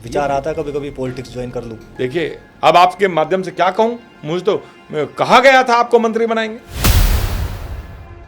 विचार आता है कभी कभी पॉलिटिक्स ज्वाइन कर लूं। देखिए, अब आपके माध्यम से क्या कहूं, मुझे तो कहा गया था आपको मंत्री बनाएंगे।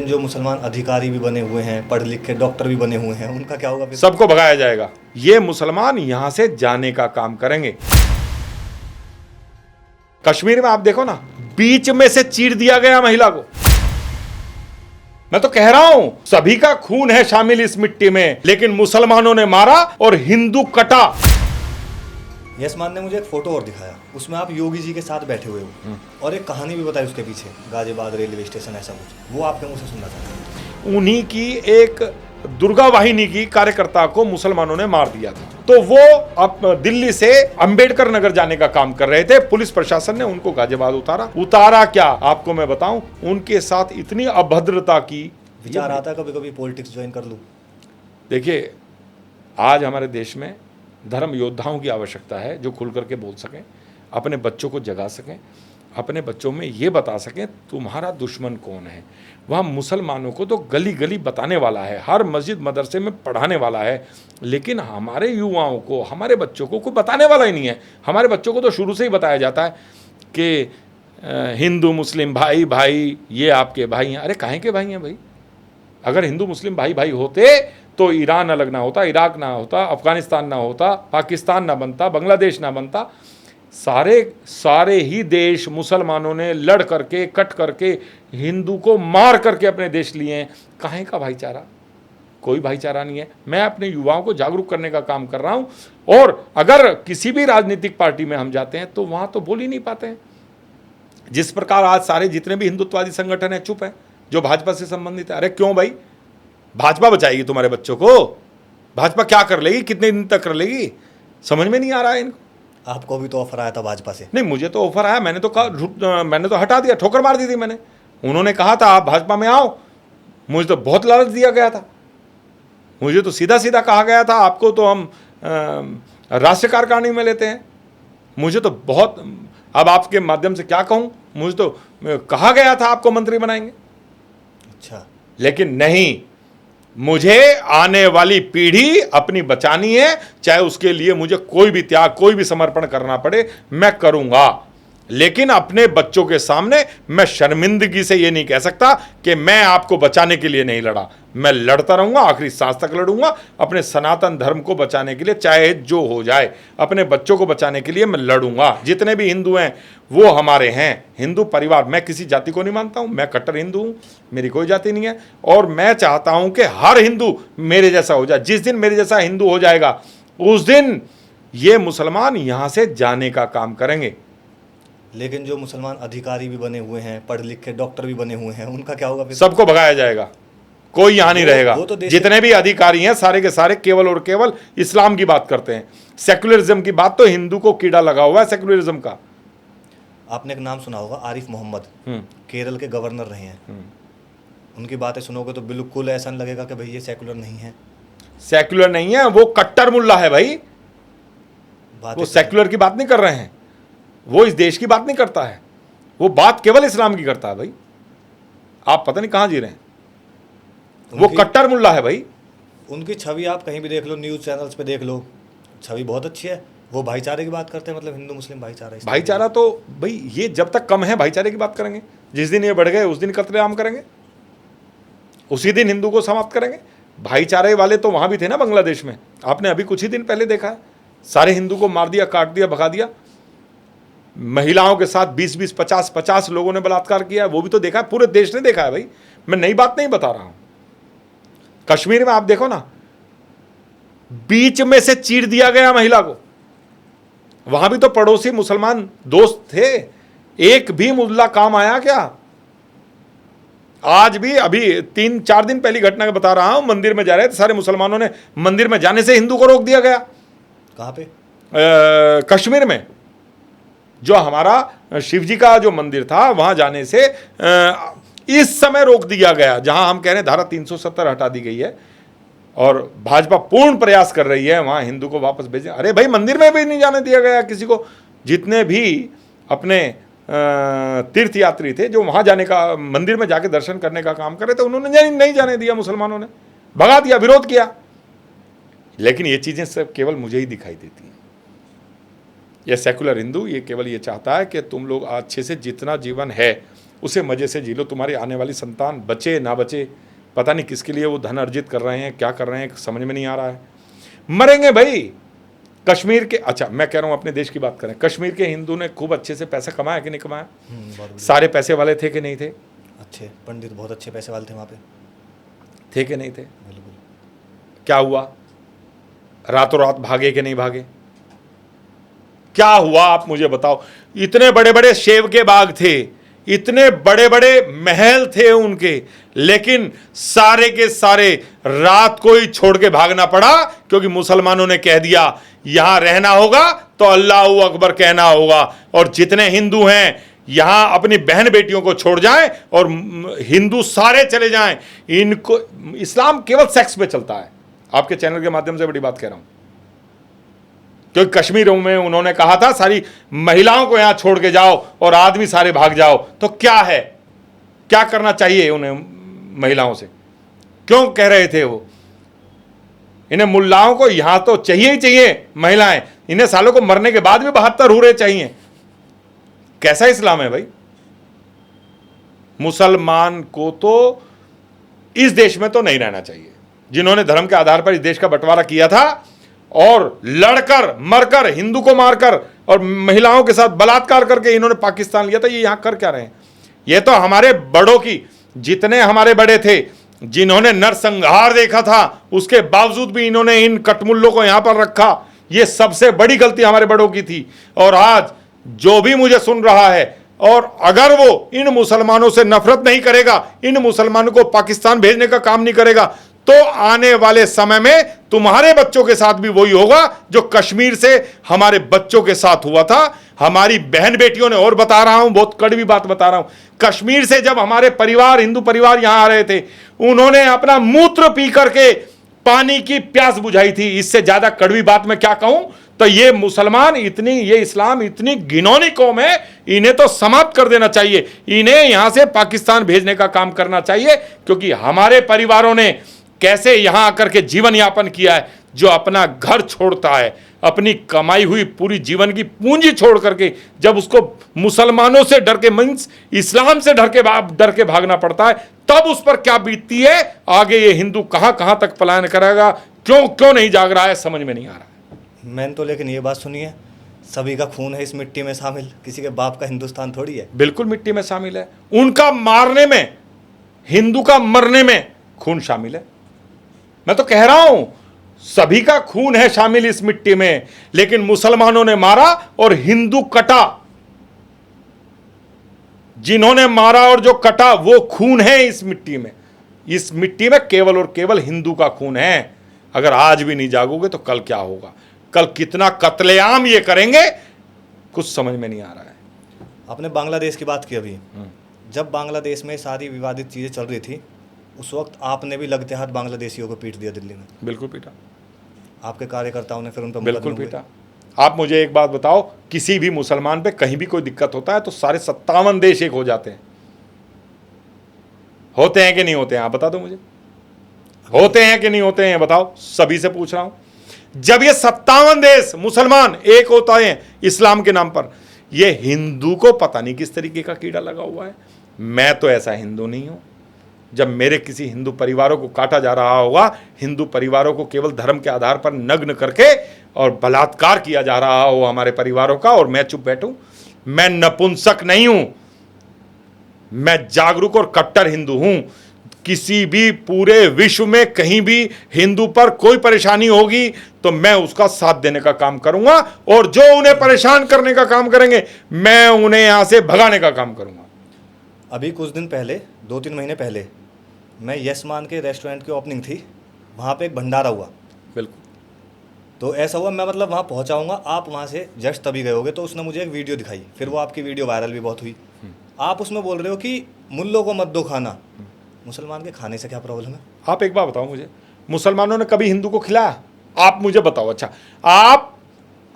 जो मुसलमान अधिकारी भी बने हुए हैं, पढ़ लिख के डॉक्टर भी बने हुए हैं, उनका क्या होगा फिर? सबको भगाया जाएगा। ये मुसलमान यहां से जाने का काम करेंगे। कश्मीर में आप देखो ना, बीच में से चीर दिया गया महिला को। मैं तो कह रहा हूं, सभी का खून है शामिल इस मिट्टी में, लेकिन मुसलमानों ने मारा और हिंदू कटा। यशमान ने मुझे एक फोटो और दिखाया, उसमें आप योगी जी के साथ बैठे हुए हो और एक कहानी भी बताई उसके पीछे, गाजियाबाद रेलवे स्टेशन ऐसा कुछ, वो आपके मुंह से सुनना था। उन्हीं की एक दुर्गा वाहिनी की कार्यकर्ता को मुसलमानों ने मार दिया था, तो वो अब दिल्ली से अंबेडकर नगर जाने का काम कर रहे थे। पुलिस प्रशासन ने उनको गाजियाबाद उतारा क्या आपको मैं बताऊं, उनके साथ इतनी अभद्रता की। विचार आता है कभी कभी पॉलिटिक्स ज्वाइन कर लूं। देखिए, आज हमारे देश में धर्म योद्धाओं की आवश्यकता है, जो खुल करके बोल सकें, अपने बच्चों को जगा सकें, अपने बच्चों में ये बता सकें तुम्हारा दुश्मन कौन है। वहाँ मुसलमानों को तो गली गली बताने वाला है, हर मस्जिद मदरसे में पढ़ाने वाला है, लेकिन हमारे युवाओं को, हमारे बच्चों को कोई बताने वाला ही नहीं है। हमारे बच्चों को तो शुरू से ही बताया जाता है कि हिंदू मुस्लिम भाई भाई, ये आपके भाई हैं। अरे काहे के भाई हैं भाई? अगर हिंदू मुस्लिम भाई भाई होते तो ईरान अलग ना होता, इराक ना होता, अफगानिस्तान ना होता, पाकिस्तान ना बनता, बांग्लादेश ना बनता। सारे ही देश मुसलमानों ने लड़ करके, कट करके, हिंदू को मार करके अपने देश लिए हैं। काहे का भाईचारा? कोई भाईचारा नहीं है। मैं अपने युवाओं को जागरूक करने का काम कर रहा हूं, और अगर किसी भी राजनीतिक पार्टी में हम जाते हैं तो वहां तो बोल ही नहीं पाते हैं। जिस प्रकार आज सारे जितने भी हिंदुत्ववादी संगठन है चुप है, जो भाजपा से संबंधित है। अरे क्यों भाई? भाजपा बचाएगी तुम्हारे बच्चों को? भाजपा क्या कर लेगी, कितने दिन तक कर लेगी? समझ में नहीं आ रहा है इनको। आपको भी तो ऑफर आया था भाजपा से? नहीं, मुझे तो ऑफर आया, मैंने तो हटा दिया, ठोकर मार दी थी मैंने। उन्होंने कहा था आप भाजपा में आओ, मुझे तो बहुत लालच दिया गया था। मुझे तो सीधा सीधा कहा गया था आपको तो हम राष्ट्रीय कार्यकारिणी में लेते हैं। मुझे तो बहुत, अब आपके माध्यम से क्या कहूं, मुझे तो कहा गया था आपको मंत्री बनाएंगे। अच्छा, लेकिन नहीं, मुझे आने वाली पीढ़ी अपनी बचानी है, चाहे उसके लिए मुझे कोई भी त्याग, कोई भी समर्पण करना पड़े, मैं करूंगा। लेकिन अपने बच्चों के सामने मैं शर्मिंदगी से ये नहीं कह सकता कि मैं आपको बचाने के लिए नहीं लड़ा। मैं लड़ता रहूंगा, आखिरी सांस तक लड़ूंगा, अपने सनातन धर्म को बचाने के लिए, चाहे जो हो जाए। अपने बच्चों को बचाने के लिए मैं लड़ूंगा। जितने भी हिंदू हैं वो हमारे हैं, हिंदू परिवार। मैं किसी जाति को नहीं मानता हूं, मैं कट्टर हिंदू हूं, मेरी कोई जाति नहीं है, और मैं चाहता हूं कि हर हिंदू मेरे जैसा हो जाए। जिस दिन मेरे जैसा हिंदू हो जाएगा, उस दिन ये मुसलमान यहां से जाने का काम करेंगे। लेकिन जो मुसलमान अधिकारी भी बने हुए हैं, पढ़ लिख के डॉक्टर भी बने हुए हैं, उनका क्या होगा फिर? सबको भगाया जाएगा, कोई यहां नहीं रहेगा। वो तो जितने भी अधिकारी हैं सारे के सारे केवल और केवल इस्लाम की बात करते हैं। सेक्युलरिज्म की बात तो हिंदू को कीड़ा लगा हुआ है सेक्युलरिज्म का। आपने एक नाम सुना होगा, आरिफ मोहम्मद, केरल के गवर्नर रहे हैं। उनकी बातें सुनोगे तो बिल्कुल ऐसा नहीं लगेगा कि भाई ये सेक्युलर नहीं है। सेक्युलर नहीं है, वो कट्टर मुल्ला है भाई। वो सेक्युलर की बात नहीं कर रहे हैं, वो इस देश की बात नहीं करता है, वो बात केवल इस्लाम की करता है भाई। आप पता नहीं कहां जी रहे हैं, वो कट्टर मुल्ला है भाई। उनकी छवि आप कहीं भी देख लो, न्यूज़ चैनल्स पे देख लो, छवि बहुत अच्छी है। वो भाईचारे की बात करते हैं, मतलब हिंदू मुस्लिम भाईचारा। भाईचारा तो भाई ये जब तक कम है भाईचारे की बात करेंगे, जिस दिन ये बढ़ गए उस दिन कत्लेआम करेंगे, उसी दिन हिंदू को समाप्त करेंगे। भाईचारे वाले तो वहां भी थे ना बांग्लादेश में, आपने अभी कुछ ही दिन पहले देखा है। सारे हिंदू को मार दिया, काट दिया, भगा दिया। महिलाओं के साथ 20-20, 50-50 लोगों ने बलात्कार किया, वो भी तो देखा है, पूरे देश ने देखा है भाई। मैं नई बात नहीं बता रहा हूं। कश्मीर में आप देखो ना, बीच में से चीर दिया गया महिला को। वहां भी तो पड़ोसी मुसलमान दोस्त थे, एक भी मुल्ला काम आया क्या? आज भी अभी 3-4 दिन पहली घटना का बता रहा हूं, मंदिर में जा रहे थे सारे मुसलमानों ने, मंदिर में जाने से हिंदू को रोक दिया गया। कहां पे? कश्मीर में। जो हमारा शिव जी का जो मंदिर था, वहां जाने से इस समय रोक दिया गया, जहां हम कह रहे हैं धारा 370 हटा दी गई है, और भाजपा पूर्ण प्रयास कर रही है वहां हिंदू को वापस भेजें। अरे भाई, मंदिर में भी नहीं जाने दिया गया किसी को। जितने भी अपने तीर्थ यात्री थे जो वहां जाने का, मंदिर में जाके दर्शन करने का काम कर रहे थे, उन्होंने नहीं जाने दिया, मुसलमानों ने भगा दिया, विरोध किया। लेकिन ये चीजें सब केवल मुझे ही दिखाई देती हैं। ये सेकुलर हिंदू ये केवल ये चाहता है कि तुम लोग अच्छे से जितना जीवन है उसे मज़े से जी लो, तुम्हारी आने वाली संतान बचे ना बचे, पता नहीं किसके लिए वो धन अर्जित कर रहे हैं, क्या कर रहे हैं, समझ में नहीं आ रहा है। मरेंगे भाई। कश्मीर के, अच्छा मैं कह रहा हूँ अपने देश की बात करें, कश्मीर के हिंदू ने खूब अच्छे से पैसा कमाया कि नहीं कमाया? बहुत बढ़िया। सारे पैसे वाले थे कि नहीं थे? अच्छे पंडित बहुत अच्छे पैसे वाले थे वहाँ पे। थे कि नहीं थे? बिल्कुल। क्या हुआ? रातों रात भागे कि नहीं भागे? क्या हुआ आप मुझे बताओ। इतने बड़े बड़े सेब के बाग थे, इतने बड़े बड़े महल थे उनके, लेकिन सारे के सारे रात को ही छोड़ के भागना पड़ा, क्योंकि मुसलमानों ने कह दिया यहां रहना होगा तो अल्लाहू अकबर कहना होगा, और जितने हिंदू हैं यहां अपनी बहन बेटियों को छोड़ जाएं और हिंदू सारे चले जाएं। इनको इस्लाम केवल सेक्स पे चलता है। आपके चैनल के माध्यम से बड़ी बात कह रहा हूं, क्योंकि कश्मीर में उन्होंने कहा था सारी महिलाओं को यहां छोड़ के जाओ और आदमी सारे भाग जाओ। तो क्या है, क्या करना चाहिए उन्हें महिलाओं से? क्यों कह रहे थे वो? इन्हें मुल्लाओं को यहां तो चाहिए ही चाहिए महिलाएं, इन्हें सालों को मरने के बाद भी 72 हूरें चाहिए। कैसा इस्लाम है भाई? मुसलमान को तो इस देश में तो नहीं रहना चाहिए। जिन्होंने धर्म के आधार पर इस देश का बंटवारा किया था और लड़कर मरकर हिंदू को मारकर और महिलाओं के साथ बलात्कार करके इन्होंने पाकिस्तान लिया था, ये यहां कर क्या रहे हैं? ये तो हमारे बड़ों की, जितने हमारे बड़े थे जिन्होंने नरसंहार देखा था, उसके बावजूद भी इन्होंने इन कटमुल्लों को यहां पर रखा। ये सबसे बड़ी गलती हमारे बड़ों की थी। और आज जो भी मुझे सुन रहा है, और अगर वो इन मुसलमानों से नफरत नहीं करेगा, इन मुसलमानों को पाकिस्तान भेजने का काम नहीं करेगा, तो आने वाले समय में तुम्हारे बच्चों के साथ भी वही होगा जो कश्मीर से हमारे बच्चों के साथ हुआ था। हमारी बहन बेटियों ने, और बता रहा हूं, बहुत कड़वी बात बता रहा हूं, कश्मीर से जब हमारे परिवार, हिंदू परिवार यहां आ रहे थे, उन्होंने अपना मूत्र पी करके पानी की प्यास बुझाई थी। इससे ज्यादा कड़वी बात मैं क्या कहूं? तो ये मुसलमान इतनी, ये इस्लाम इतनी घिनौनी कौम है, इन्हें तो समाप्त कर देना चाहिए। इन्हें यहां से पाकिस्तान भेजने का काम करना चाहिए, क्योंकि हमारे परिवारों ने कैसे यहां आकर के जीवन यापन किया है। जो अपना घर छोड़ता है, अपनी कमाई हुई पूरी जीवन की पूंजी छोड़ करके, जब उसको मुसलमानों से डर के, मींस इस्लाम से डर के भागना पड़ता है, तब उस पर क्या बीतती है। आगे ये हिंदू कहां कहां तक पलायन करेगा, क्यों नहीं जाग रहा है, समझ में नहीं आ रहा है। मैंने तो लेकिन ये बात सुनी है, सभी का खून है इस मिट्टी में शामिल, किसी के बाप का हिंदुस्तान थोड़ी है। बिल्कुल मिट्टी में शामिल है। उनका मारने में, हिंदू का मरने में खून शामिल है। मैं तो कह रहा हूं सभी का खून है शामिल इस मिट्टी में, लेकिन मुसलमानों ने मारा और हिंदू कटा। जिन्होंने मारा और जो कटा वो खून है इस मिट्टी में। इस मिट्टी में केवल और केवल हिंदू का खून है। अगर आज भी नहीं जागोगे तो कल क्या होगा? कल कितना कत्लेआम ये करेंगे, कुछ समझ में नहीं आ रहा है। आपने बांग्लादेश की बात की अभी, जब बांग्लादेश में सारी विवादित चीज़ें चल रही थी, उस वक्त आपने भी लगते हाथ बांग्लादेशियों को पीट दिया दिल्ली में। बिल्कुल पीटा। आपके कार्यकर्ताओं ने फिर उन पर बिल्कुल पीटा। आप मुझे एक बात बताओ, किसी भी मुसलमान पे कहीं भी कोई दिक्कत होता है तो सारे 57 देश एक हो जाते हैं। होते हैं कि नहीं होते हैं? आप बता दो मुझे, होते हैं कि नहीं होते हैं? बताओ, सभी से पूछ रहा हूं। जब ये 57 देश मुसलमान एक होता है इस्लाम के नाम पर, ये हिंदू को पता नहीं किस तरीके का कीड़ा लगा हुआ है। मैं तो ऐसा हिंदू नहीं हूं। जब मेरे किसी हिंदू परिवारों को काटा जा रहा होगा, हिंदू परिवारों को केवल धर्म के आधार पर नग्न करके और बलात्कार किया जा रहा हो हमारे परिवारों का, और मैं चुप बैठूं, मैं नपुंसक नहीं हूं, मैं जागरूक और कट्टर हिंदू हूं। किसी भी पूरे विश्व में कहीं भी हिंदू पर कोई परेशानी होगी तो मैं उसका साथ देने का काम करूंगा, और जो उन्हें परेशान करने का काम करेंगे मैं उन्हें यहां से भगाने का काम करूंगा। अभी कुछ दिन पहले, 2-3 महीने पहले, मैं यशमान के रेस्टोरेंट की ओपनिंग थी, वहाँ पे एक भंडारा हुआ। बिल्कुल। तो ऐसा हुआ, मैं मतलब वहाँ पहुँचाऊँगा, आप वहाँ से जस्ट तभी गए होगे, तो उसने मुझे एक वीडियो दिखाई, फिर वो आपकी वीडियो वायरल भी बहुत हुई। आप उसमें बोल रहे हो कि मुल्लों को मत दो खाना। मुसलमान के खाने से क्या प्रॉब्लम है? आप एक बात बताओ मुझे, मुसलमानों ने कभी हिंदू को खिलाया? आप मुझे बताओ। अच्छा,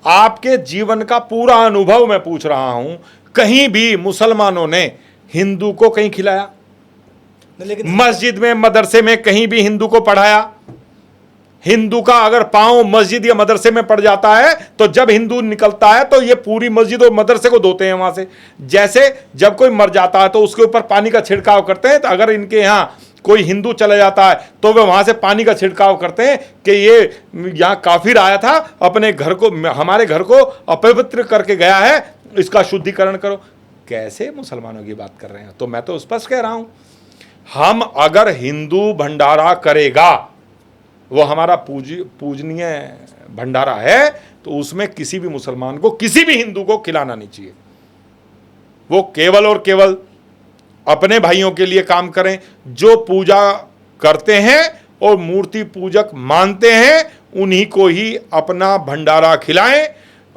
आपके जीवन का पूरा अनुभव मैं पूछ रहा हूं, कहीं भी मुसलमानों ने हिंदू को कहीं खिलाया? लेकिन मस्जिद में, मदरसे में कहीं भी हिंदू को पढ़ाया? हिंदू का अगर पांव मस्जिद या मदरसे में पड़ जाता है तो जब हिंदू निकलता है तो ये पूरी मस्जिद और मदरसे को धोते हैं वहां से। जैसे जब कोई मर जाता है तो उसके ऊपर पानी का छिड़काव करते हैं, तो अगर इनके यहाँ कोई हिंदू चला जाता है तो वे वहां से पानी का छिड़काव करते हैं कि ये यहाँ काफिर आया था, अपने घर को, हमारे घर को अपवित्र करके गया है, इसका शुद्धिकरण करो। कैसे मुसलमानों की बात कर रहे हैं? तो मैं तो स्पष्ट कह रहा हूं, हम अगर हिंदू भंडारा करेगा, वो हमारा पूजनीय भंडारा है, तो उसमें किसी भी मुसलमान को, किसी भी हिंदू को खिलाना नहीं चाहिए। वो केवल और केवल अपने भाइयों के लिए काम करें, जो पूजा करते हैं और मूर्ति पूजक मानते हैं उन्हीं को ही अपना भंडारा खिलाएं,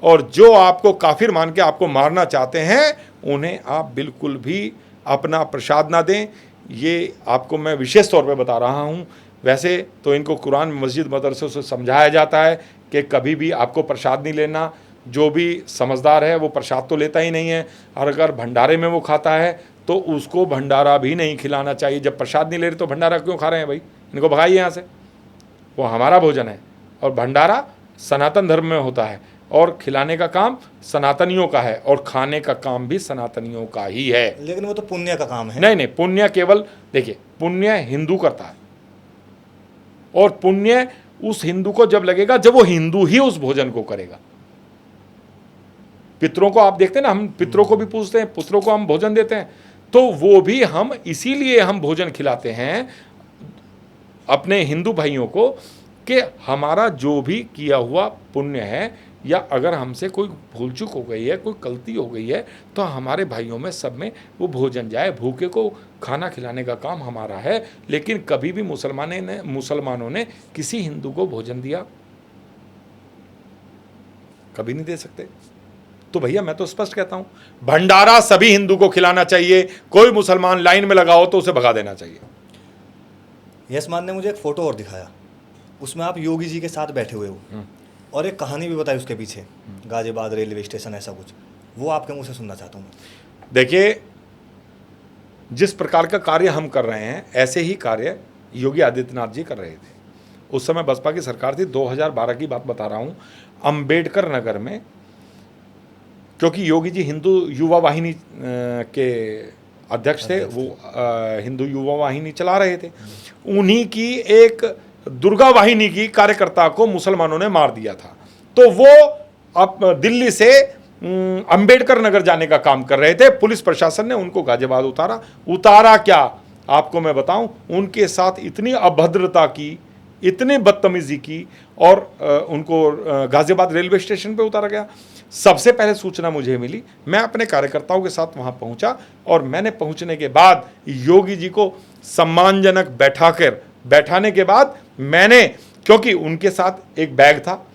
और जो आपको काफिर मान के आपको मारना चाहते हैं उन्हें आप बिल्कुल भी अपना प्रसाद ना दें। ये आपको मैं विशेष तौर पे बता रहा हूं। वैसे तो इनको कुरान में मस्जिद मदरसों से समझाया जाता है कि कभी भी आपको प्रसाद नहीं लेना। जो भी समझदार है वो प्रसाद तो लेता ही नहीं है, और अगर भंडारे में वो खाता है तो उसको भंडारा भी नहीं खिलाना चाहिए। जब प्रसाद नहीं ले रहे तो भंडारा क्यों खा रहे हैं भाई? इनको भगाइए यहाँ से। वो हमारा भोजन है, और भंडारा सनातन धर्म में होता है, और खिलाने का काम सनातनियों का है, और खाने का काम भी सनातनियों का ही है। लेकिन वो तो पुण्य का काम है। नहीं नहीं, पुण्य केवल, देखिए, पुण्य हिंदू करता है, और पुण्य उस हिंदू को जब लगेगा जब वो हिंदू ही उस भोजन को करेगा। पितरों को आप देखते हैं ना, हम पितरों को भी पूजते हैं, पुत्रों को हम भोजन देते हैं, तो वो भी हम इसीलिए हम भोजन खिलाते हैं अपने हिंदू भाइयों को कि हमारा जो भी किया हुआ पुण्य है, या अगर हमसे कोई भूल चूक हो गई है, कोई गलती हो गई है, तो हमारे भाइयों में सब में वो भोजन जाए। भूखे को खाना खिलाने का काम हमारा है। लेकिन कभी भी मुसलमानों ने किसी हिंदू को भोजन दिया? कभी नहीं दे सकते। तो भैया मैं तो स्पष्ट कहता हूं, भंडारा सभी हिंदू को खिलाना चाहिए। कोई मुसलमान लाइन में लगा हो तो उसे भगा देना चाहिए। यशमान ने मुझे एक फोटो और दिखाया, उसमें आप योगी जी के साथ बैठे हुए हो, और एक कहानी भी बताई उसके पीछे, गाजियाबाद रेलवे स्टेशन ऐसा कुछ। वो आपके मुंह से सुनना चाहता हूँ। देखिए, जिस प्रकार का कार्य हम कर रहे हैं ऐसे ही कार्य योगी आदित्यनाथ जी कर रहे थे। उस समय बसपा की सरकार थी, 2012 की बात बता रहा हूँ। अंबेडकर नगर में, क्योंकि योगी जी हिंदू युवा वाहिनी के अध्यक्ष थे, वो हिंदू युवा वाहिनी चला रहे थे। उन्हीं की एक दुर्गा वाहिनी की कार्यकर्ता को मुसलमानों ने मार दिया था। तो वो अब दिल्ली से अंबेडकर नगर जाने का काम कर रहे थे। पुलिस प्रशासन ने उनको गाजियाबाद उतारा क्या आपको मैं बताऊं, उनके साथ इतनी अभद्रता की, इतनी बदतमीजी की, और उनको गाजियाबाद रेलवे स्टेशन पे उतारा गया। सबसे पहले सूचना मुझे मिली, मैं अपने कार्यकर्ताओं के साथ वहां पहुंचा, और मैंने पहुंचने के बाद योगी जी को सम्मानजनक बैठाने के बाद मैंने, क्योंकि उनके साथ एक बैग था,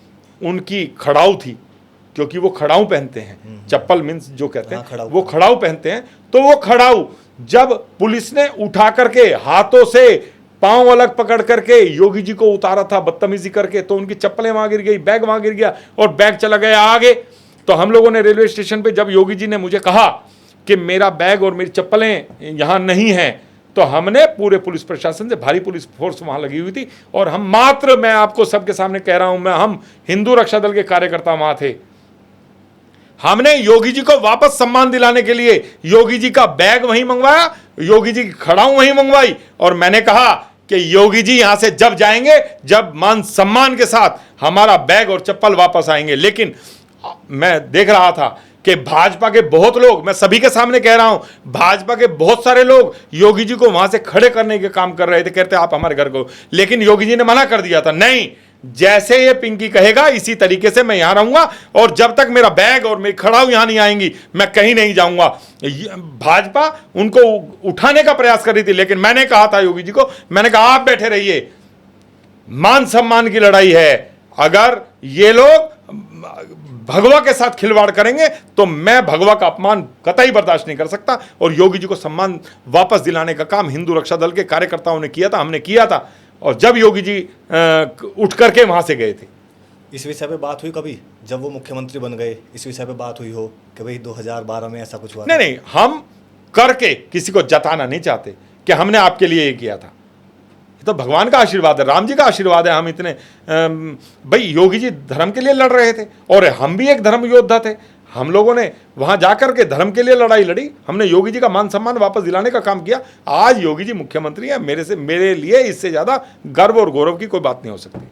उनकी खड़ाऊ थी, क्योंकि वो खड़ाऊ पहनते हैं, चप्पल मीन्स जो कहते हैं, वो खड़ाऊ पहनते हैं। तो वो खड़ाऊ जब पुलिस ने उठा करके हाथों से पांव अलग पकड़ करके योगी जी को उतारा था बदतमीजी करके, तो उनकी चप्पलें वहां गिर गई, बैग वहां गिर गया, और बैग चला गया आगे। तो हम लोगों ने रेलवे स्टेशन पे, जब योगी जी ने मुझे कहा कि मेरा बैग और मेरी चप्पलें यहां नहीं है, तो हमने पूरे पुलिस प्रशासन से, भारी पुलिस फोर्स वहां लगी हुई थी, और हम मात्र, मैं आपको सबके सामने कह रहा हूं, हम हिंदू रक्षा दल के कार्यकर्ता वहां थे। हमने योगी जी को वापस सम्मान दिलाने के लिए योगी जी का बैग वहीं मंगवाया, योगी जी की खड़ाऊ वहीं मंगवाई, और मैंने कहा कि योगी जी यहां से जब जाएंगे, जब मान सम्मान के साथ हमारा बैग और चप्पल वापस आएंगे। लेकिन मैं देख रहा था कि भाजपा के बहुत लोग, मैं सभी के सामने कह रहा हूं, भाजपा के बहुत सारे लोग योगी जी को वहां से खड़े करने के काम कर रहे थे, कहते आप हमारे घर को, लेकिन योगी जी ने मना कर दिया था, नहीं, जैसे ये पिंकी कहेगा इसी तरीके से मैं यहां रहूंगा, और जब तक मेरा बैग और मेरी खड़ाऊ यहां नहीं आएंगी मैं कहीं नहीं जाऊंगा। भाजपा उनको उठाने का प्रयास कर रही थी, लेकिन मैंने कहा था योगी जी को, मैंने कहा आप बैठे रहिए, मान सम्मान की लड़ाई है। अगर ये लोग भगवा के साथ खिलवाड़ करेंगे तो मैं भगवा का अपमान कतई बर्दाश्त नहीं कर सकता, और योगी जी को सम्मान वापस दिलाने का काम हिंदू रक्षा दल के कार्यकर्ताओं ने किया था, हमने किया था। और जब योगी जी उठ करके वहां से गए थे, इस विषय पे बात हुई कभी, जब वो मुख्यमंत्री बन गए, इस विषय पे बात हुई हो कि भाई 2012 में ऐसा कुछ हुआ? नहीं नहीं, हम करके किसी को जताना नहीं चाहते कि हमने आपके लिए ये किया था। तो भगवान का आशीर्वाद है, राम जी का आशीर्वाद है। हम इतने भाई योगी जी धर्म के लिए लड़ रहे थे और हम भी एक धर्म योद्धा थे। हम लोगों ने वहां जाकर के धर्म के लिए लड़ाई लड़ी, हमने योगी जी का मान सम्मान वापस दिलाने का काम किया। आज योगी जी मुख्यमंत्री हैं, मेरे लिए इससे ज़्यादा गर्व और गौरव की कोई बात नहीं हो सकती।